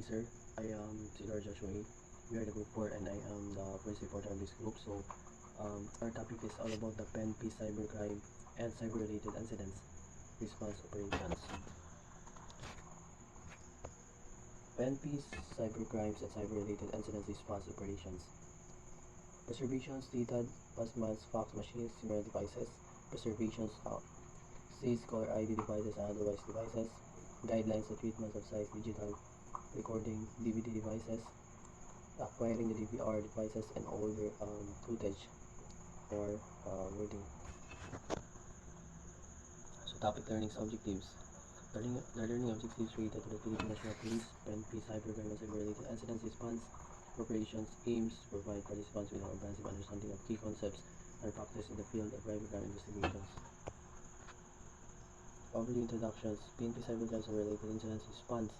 Sir. I am Sidor Joshua. We are the group 4 and I am the first reporter of this group. So our topic is all about the PNP cybercrime and cyber-related incidents response operations. PNP's cybercrimes and cyber-related incidents response operations. Preservations dated, passmask, fax machines, similar devices. Preservations of SIS, caller ID devices and otherwise devices. Guidelines of treatment of size digital recording DVD devices, acquiring the DVR devices and older footage for reading. So topic learning objectives. The learning objectives related to the Philippine National Police, PNP, cybercrime and cyber-related incidents response operations aims to provide participants with a comprehensive understanding of key concepts and practice in the field of cybercrime investigations. Overview introductions. PNP cybercrime and related incidents response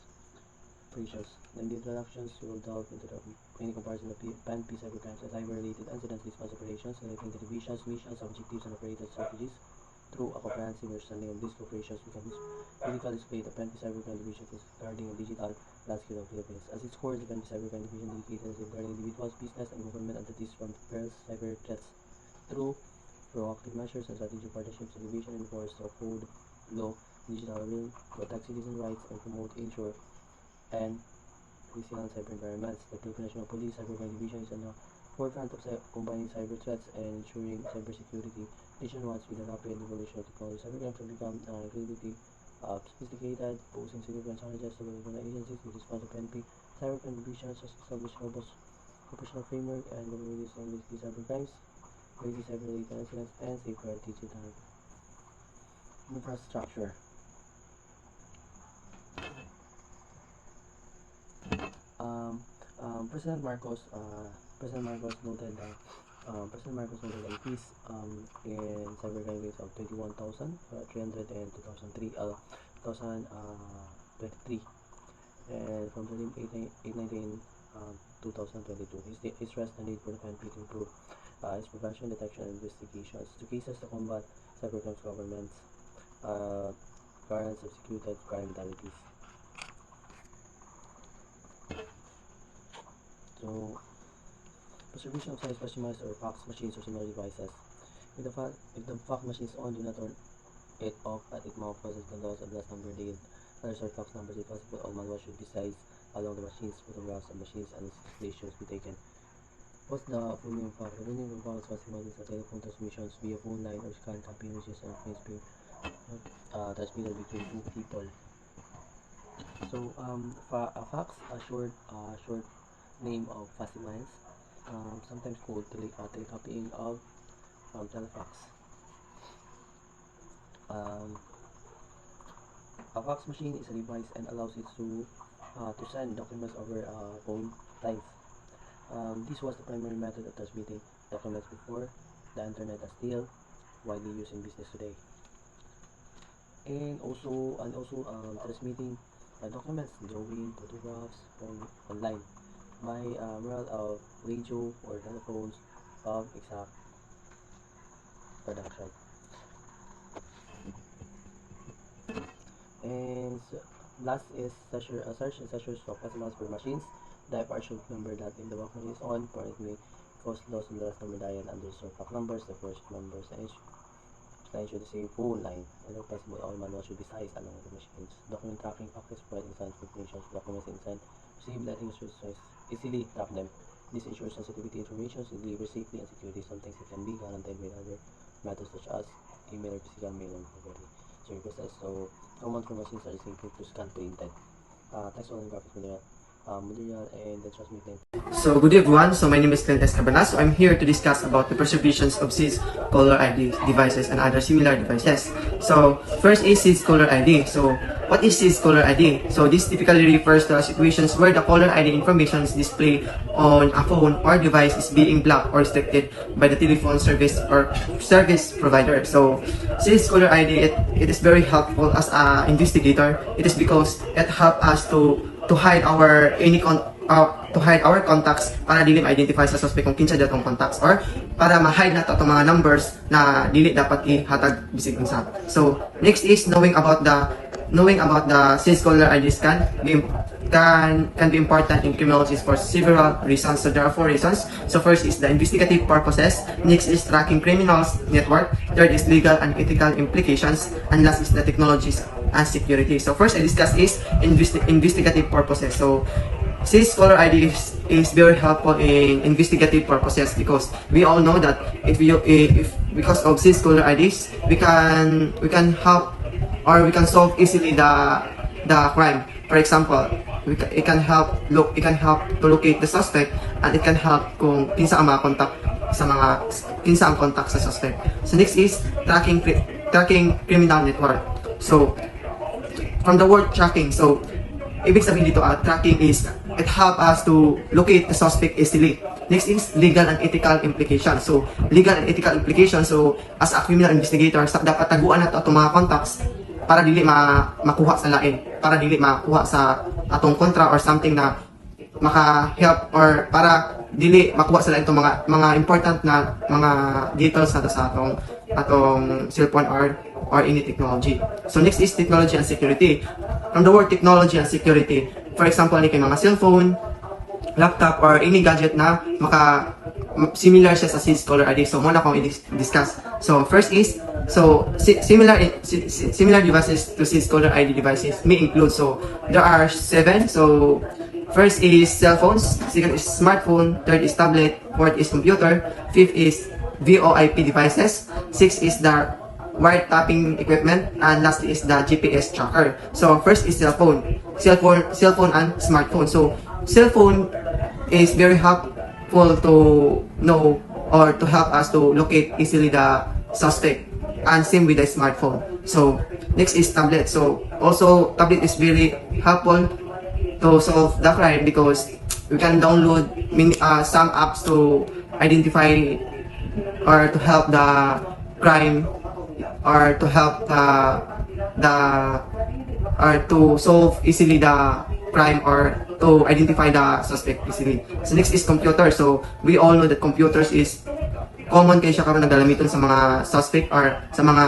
operations. In the introductions, we will delve into the many comparison of PNP cybercrimes and cyber-related incident response operations, relating to divisions, missions, objectives, and operated strategies. Through a comprehensive understanding of these operations, we can critically display the PNP cybercrime division is guarding a digital landscape of Philippines. As its core, the PNP cybercrime division dedicated to safeguarding individuals, business, and government entities from various cyber threats. Through proactive measures and strategic partnerships, the division enforces the code, law, digital realm, protect citizen rights, and promote ensure and resilient cyber environments. The Philippine National Police Cybercrime Division is on the forefront of combining cyber threats and ensuring cybersecurity nationwide with the rapid evolution of technology. Cybercrimes have become incredibly sophisticated, posing significant challenges to government agencies. In response to PNP, cybercrime divisions has established robust operational framework and capabilities to investigate cybercrimes, create cyber-related incidents, and safeguard digital infrastructure. President Marcos noted that increase in cybercrime rates of 21,300 in 2023 and from 819 2022. He stressed the need for the PNP to improve its prevention, detection, and investigations to cases to combat cybercrimes governments current executed crime modalities. So, preservation of size customized or fax machines or similar devices. If the fax machine is on, do not turn it off at it malfunctions the loss of last number date. Letters or fax numbers, if possible, all manuals should be sized along the machines. Photographs of machines and stations be taken. What's the full name of fax? The full name of fax is a telephone transmissions via phone line or scan copy images and frames being transmitted between two people. So, a fax, a short name of facsimile, sometimes called telecopying of telefax. A fax machine is a device and allows it to send documents over phone lines. This was the primary method of transmitting documents before the internet is still widely used in business today. And also transmitting documents, drawing, photographs online by means of radio or telephones of exact production. And last is search and searches for customers for machines. The FR should number that if the box machine is on, permanently cause loss in the last number dial and those fact numbers, the first numbers, and each line should say phone line. And if possible, all manuals should be sized along with the machines. Document tracking access providing science information to documents inside. Receive letting should easily track them. This ensures sensitivity information is delivered safely and securely. Sometimes it can be guaranteed by other methods such as email or physical mail or delivery services. So common for machines are simply to scan printed text and graphics material. material, and the transmitting. So good day everyone, so my name is Clint Cabanas. So I'm here to discuss about the preservations of SIS caller ID devices and other similar devices. So first is SIS caller ID. So what is SIS caller ID? So this typically refers to situations where the caller ID information is displayed on a phone or device is being blocked or restricted by the telephone service or service provider. So SIS caller ID, it is very helpful as an investigator. It is because it helps us to hide our to hide our contacts para dili ma-identify sa suspect kung kinsa datong contacts or para ma-hide nato itong mga numbers na dili dapat ihatag bisig unsa. So next is knowing about the SIS caller ID scan can be important in criminology for several reasons. So there are 4 reasons. So first is the investigative purposes, next is tracking criminals network, third is legal and ethical implications, and last is the technologies and security. So first I discuss is investigative purposes. So SIS caller ID is very helpful in investigative purposes because we all know that if because of SIS caller IDs we can help or we can solve easily the crime. For example, it can help to locate the suspect, and it can help kung kinsa ang contact sa suspect. So next is tracking criminal network. So from the word tracking, so ibig sabihin dito tracking is it help us to locate the suspect easily. Next is legal and ethical implications. So legal and ethical implications, so as a criminal investigator dapat taguan nato atong mga contacts para dili makuha sa lain, para dili makuha sa atong kontra or something na maka-help or para dili makuha sa lain itong mga important na mga details nato sa atong cellphone or any technology. So next is technology and security. From the word technology and security, for example, ni kay mga cellphone, laptop, or any gadget na similar siya sa SIS caller ID. So muna akong i-discuss. So first is, similar devices to SIS caller ID devices may include, so there are 7. So first is cell phones, second is smartphone, third is tablet, fourth is computer, fifth is VoIP devices, sixth is the wiretapping equipment, and last is the GPS tracker. So first is cell phone and smartphone. So cell phone is very helpful to know or to help us to locate easily the suspect, and same with the smartphone. So next is tablet. So also tablet is very helpful to solve the crime because we can download some apps to identify or to help the crime or to help or to solve easily the crime or to identify the suspect easily. So next is computer. So we all know that computers is common kay siya karon nagalamiton sa mga suspect or sa mga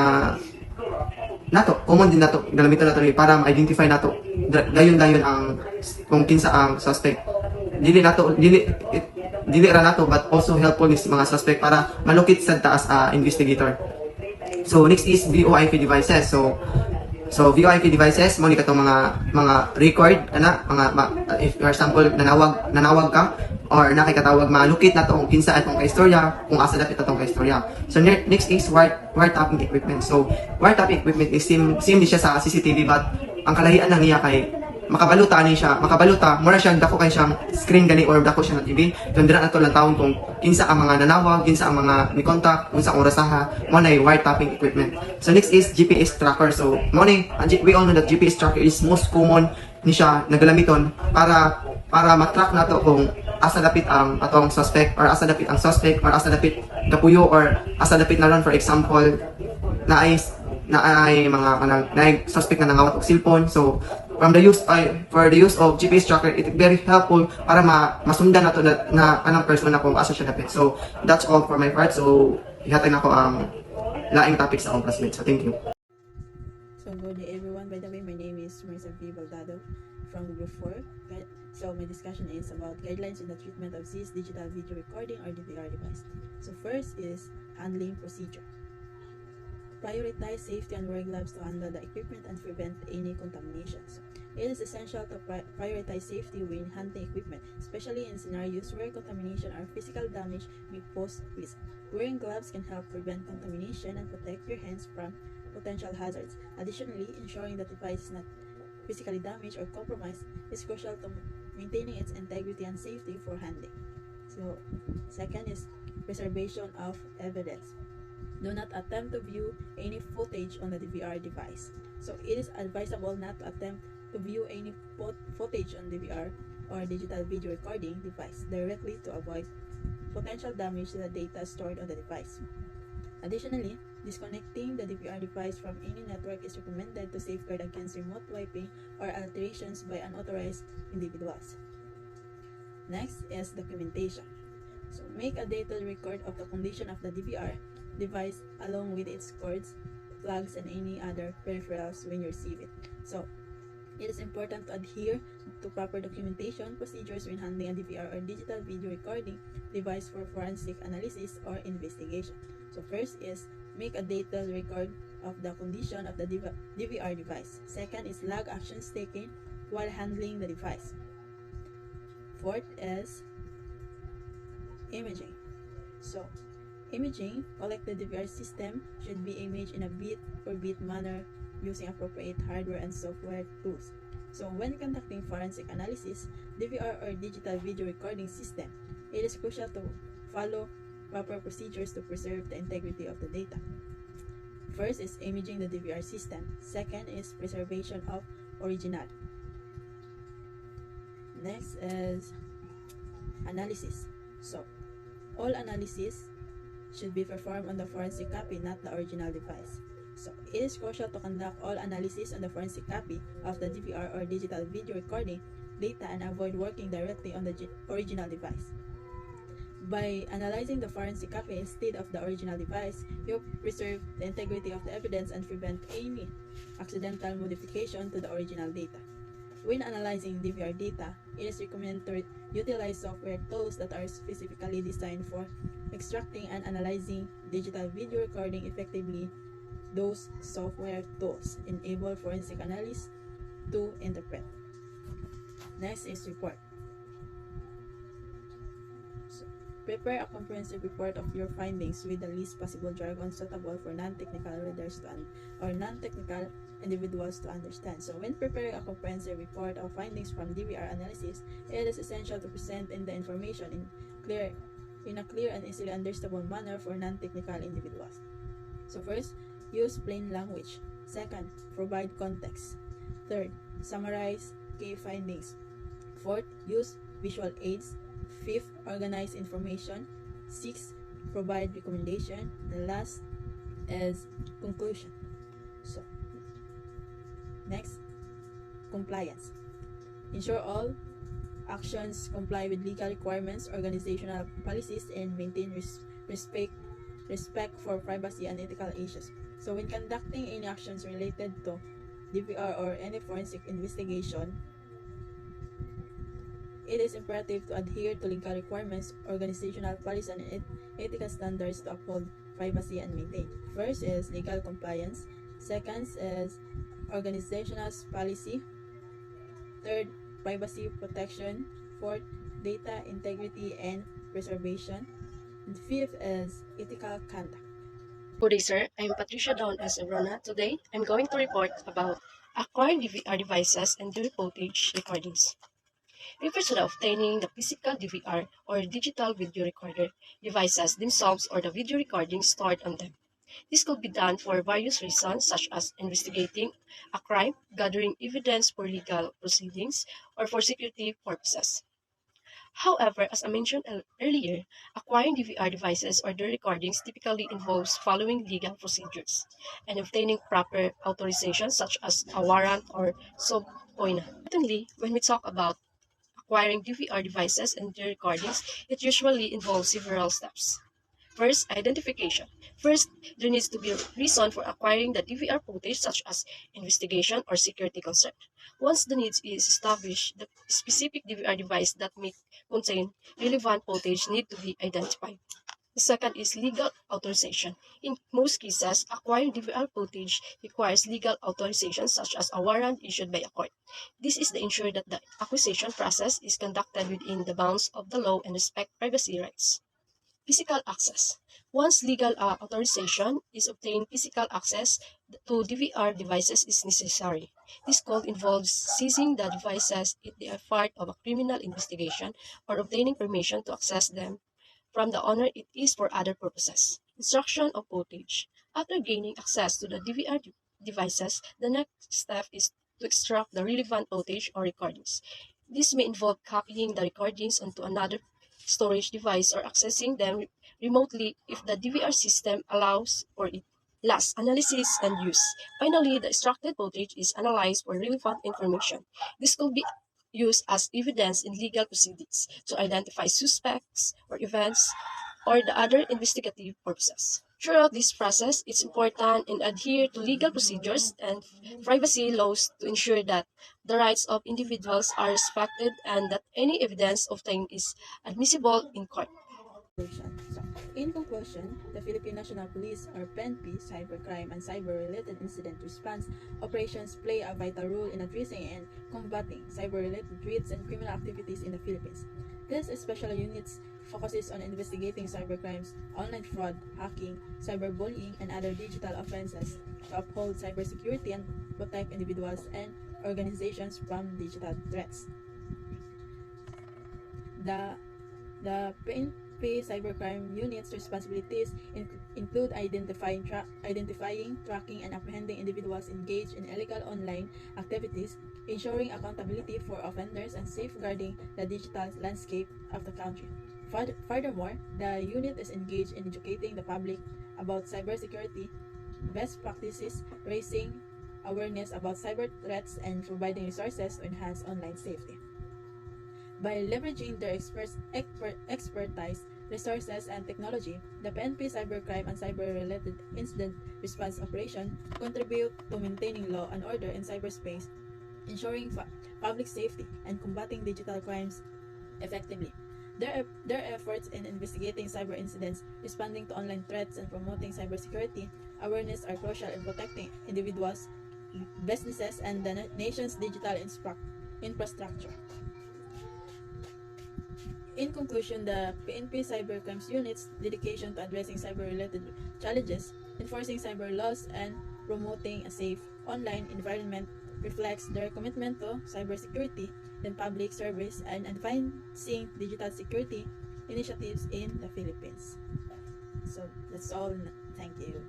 common din nato galamiton nato para ma-identify nato dayon ang kung kinsa ang suspect. Dili ra nato but also helpful ni mga suspect para malukit sa taas investigator. So next is VoIP devices. So VoIP devices mo ni katong mga record if for example nanawag ka or nakikatawag malukit nato kung kinsa atong kaistorya, kung asa dapit atong kaistorya. So next is wiretapping equipment. So wiretapping equipment is same di siya sa CCTV but ang kalahian lang niya kay makabaluta mura siya dako kay siyang screen gani or dako siya na TV dira nato lang taon kung kinsa ang mga nanawag, kinsa ang mga ni contact, unsa ang orasaha mo na wiretapping equipment. So next is GPS tracker. So we all know that GPS tracker is most common ni siya nagalamiton para matrack nato kung asa dapit ang atong suspect or asa dapit ang suspect or asa dapit kapuyo or asa dapit na ron. For example, na ay mga suspect na nangawat og cellphone. So for the use of GPS tracker, it very helpful para masundan nato na anong persona kung asa siya dapit. So that's all for my part. So ihatag nako ang laing topic sa akong classmates. So thank you. So good day everyone. By the way, my name is Marisa V. Baldado from Group 4. So my discussion is about guidelines in the treatment of SIS digital video recording or DVR device. So first is handling procedure. Prioritize safety and wear gloves to handle the equipment and prevent any contaminations. It is essential to prioritize safety when handling equipment, especially in scenarios where contamination or physical damage may pose risk. Wearing gloves can help prevent contamination and protect your hands from potential hazards. Additionally, ensuring that the device is not physically damaged or compromised is crucial to maintaining its integrity and safety for handling. So, second is preservation of evidence. Do not attempt to view any footage on the DVR device. So, it is advisable not to attempt to view any footage on DVR or digital video recording device directly to avoid potential damage to the data stored on the device. Additionally, disconnecting the DVR device from any network is recommended to safeguard against remote wiping or alterations by unauthorized individuals. Next is documentation. So make a detailed record of the condition of the DVR device along with its cords, plugs, and any other peripherals when you receive it. So it is important to adhere to proper documentation procedures when handling a DVR or digital video recording device for forensic analysis or investigation. So first is make a detailed record of the condition of the DVR device. Second is log actions taken while handling the device. Fourth is imaging. So imaging, collect the DVR system should be imaged in a bit-for-bit manner using appropriate hardware and software tools. So when conducting forensic analysis, DVR or digital video recording system, it is crucial to follow proper procedures to preserve the integrity of the data. First is imaging the DVR system. Second is preservation of original. Next is analysis. So all analysis should be performed on the forensic copy, not the original device. So it is crucial to conduct all analysis on the forensic copy of the DVR or digital video recording data and avoid working directly on the original device. By analyzing the forensic copy instead of the original device, you preserve the integrity of the evidence and prevent any accidental modification to the original data. When analyzing DVR data, it is recommended to utilize software tools that are specifically designed for extracting and analyzing digital video recording effectively. Those software tools enable forensic analysts to interpret. Next is report. So, prepare a comprehensive report of your findings with the least possible jargon suitable for non-technical readers or non-technical individuals to understand. So when preparing a comprehensive report of findings from DVR analysis, it is essential to present the information in a clear and easily understandable manner for non-technical individuals. So first, use plain language. Second, provide context. Third, summarize key findings. Fourth, use visual aids. Fifth, organize information. Sixth, provide recommendation. And last is conclusion. So next, compliance. Ensure all actions comply with legal requirements, organizational policies, and maintain respect for privacy and ethical issues. So when conducting any actions related to DVR or any forensic investigation, it is imperative to adhere to legal requirements, organizational policies, and ethical standards to uphold privacy and maintain. First is legal compliance. Second is organizational policy. Third, privacy protection. Fourth, data integrity and preservation. And fifth is ethical conduct. Good day, sir. I'm Patricia Dawn S. Evrona. Today, I'm going to report about acquiring DVR devices and their footage recordings. Refers to the obtaining the physical DVR or digital video recorder devices themselves or the video recordings stored on them. This could be done for various reasons such as investigating a crime, gathering evidence for legal proceedings, or for security purposes. However, as I mentioned earlier, acquiring DVR devices or their recordings typically involves following legal procedures and obtaining proper authorization such as a warrant or subpoena. Certainly, when we talk about acquiring DVR devices and their recordings, it usually involves several steps. First, identification. First, there needs to be a reason for acquiring the DVR footage such as investigation or security concern. Once the need is established, the specific DVR device that may contain relevant footage need to be identified. The second is legal authorization. In most cases, acquiring DVR footage requires legal authorization such as a warrant issued by a court. This is to ensure that the acquisition process is conducted within the bounds of the law and respect privacy rights. Physical access. Once legal authorization is obtained, physical access to DVR devices is necessary. This code involves seizing the devices if they are part of a criminal investigation or obtaining permission to access them from the owner it is for other purposes. Instruction of footage. After gaining access to the DVR devices, the next step is to extract the relevant footage or recordings. This may involve copying the recordings onto another storage device or accessing them remotely if the DVR system allows for it. Last, analysis and use. Finally, the extracted footage is analyzed for relevant information. This could be used as evidence in legal proceedings to identify suspects or events or the other investigative purposes. Throughout this process, it's important to adhere to legal procedures and privacy laws to ensure that the rights of individuals are respected and that any evidence obtained is admissible in court. So, in conclusion, the Philippine National Police or PNP cybercrime and cyber-related incident response operations play a vital role in addressing and combating cyber-related threats and criminal activities in the Philippines. This special units focuses on investigating cybercrimes, online fraud, hacking, cyberbullying, and other digital offenses to uphold cybersecurity and protect individuals and organizations from digital threats. The PNP cybercrime unit's responsibilities include identifying, tracking, and apprehending individuals engaged in illegal online activities, ensuring accountability for offenders, and safeguarding the digital landscape of the country. Furthermore, the unit is engaged in educating the public about cybersecurity best practices, raising awareness about cyber threats, and providing resources to enhance online safety. By leveraging their expertise, resources, and technology, the PNP Cybercrime and Cyber-Related Incident Response Operation contribute to maintaining law and order in cyberspace, ensuring public safety, and combating digital crimes effectively. Their efforts in investigating cyber incidents, responding to online threats, and promoting cybersecurity awareness are crucial in protecting individuals, businesses, and the nation's digital infrastructure. In conclusion, the PNP Cybercrimes Unit's dedication to addressing cyber-related challenges, enforcing cyber laws, and promoting a safe online environment reflects their commitment to cybersecurity and public service and advancing digital security initiatives in the Philippines. So that's all. Thank you.